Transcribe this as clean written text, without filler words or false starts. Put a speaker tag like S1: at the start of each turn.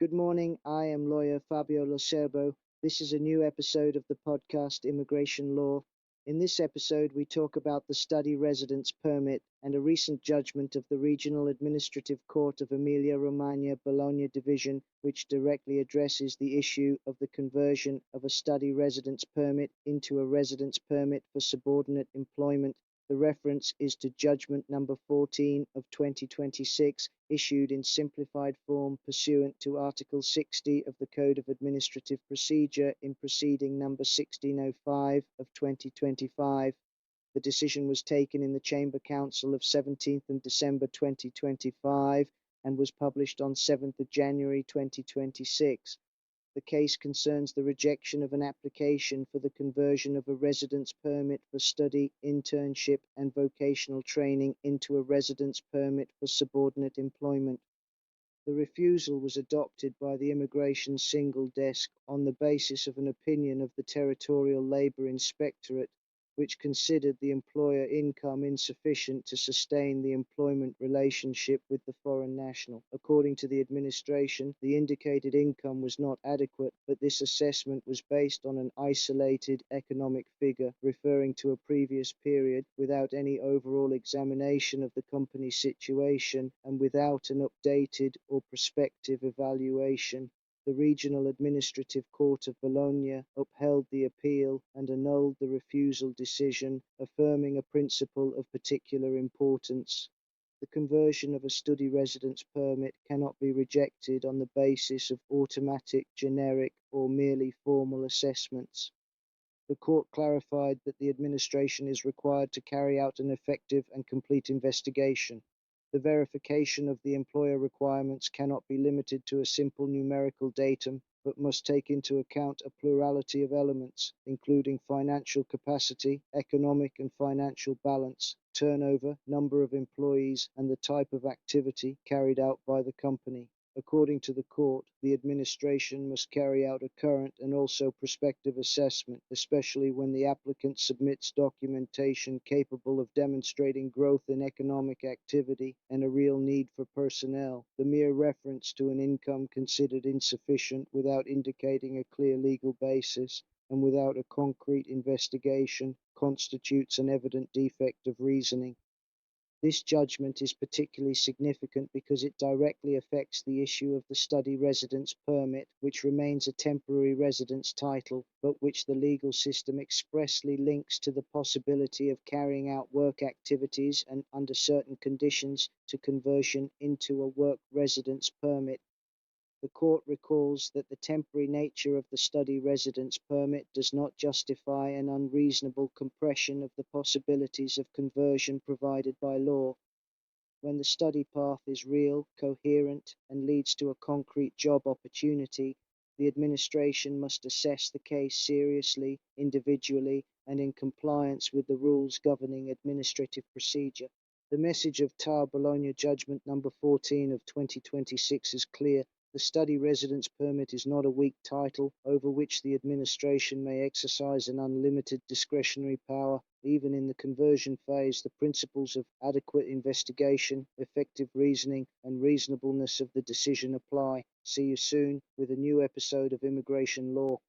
S1: Good morning. I am lawyer Fabio Loscerbo. This is a new episode of the podcast Immigration Law. In this episode, we talk about the study residence permit and a recent judgment of the Regional Administrative Court of Emilia-Romagna Bologna Division, which directly addresses the issue of the conversion of a study residence permit into a residence permit for subordinate employment. The reference is to Judgment Number 14 of 2026, issued in simplified form pursuant to Article 60 of the Code of Administrative Procedure in Proceeding Number 1605 of 2025. The decision was taken in the Chamber Council of 17th of December 2025 and was published on 7th of January 2026. The case concerns the rejection of an application for the conversion of a residence permit for study, internship, and vocational training into a residence permit for subordinate employment. The refusal was adopted by the Immigration Single Desk on the basis of an opinion of the Territorial Labour Inspectorate, which considered the employer income insufficient to sustain the employment relationship with the foreign national. According to the administration, the indicated income was not adequate, but this assessment was based on an isolated economic figure referring to a previous period without any overall examination of the company's situation and without an updated or prospective evaluation. The Regional Administrative Court of Bologna upheld the appeal and annulled the refusal decision, affirming a principle of particular importance. The conversion of a study residence permit cannot be rejected on the basis of automatic, generic, or merely formal assessments. The court clarified that the administration is required to carry out an effective and complete investigation. The verification of the employer requirements cannot be limited to a simple numerical datum, but must take into account a plurality of elements, including financial capacity, economic and financial balance, turnover, number of employees, and the type of activity carried out by the company. According to the court, the administration must carry out a current and also prospective assessment, especially when the applicant submits documentation capable of demonstrating growth in economic activity and a real need for personnel. The mere reference to an income considered insufficient without indicating a clear legal basis and without a concrete investigation constitutes an evident defect of reasoning. This judgment is particularly significant because it directly affects the issue of the study residence permit, which remains a temporary residence title, but which the legal system expressly links to the possibility of carrying out work activities and under certain conditions to conversion into a work residence permit. The court recalls that the temporary nature of the study residence permit does not justify an unreasonable compression of the possibilities of conversion provided by law. When the study path is real, coherent, and leads to a concrete job opportunity, the administration must assess the case seriously, individually, and in compliance with the rules governing administrative procedure. The message of TAR Bologna Judgment Number 14 of 2026 is clear. The study residence permit is not a weak title over which the administration may exercise an unlimited discretionary power. Even in the conversion phase, the principles of adequate investigation, effective reasoning, and reasonableness of the decision apply. See you soon with a new episode of Immigration Law.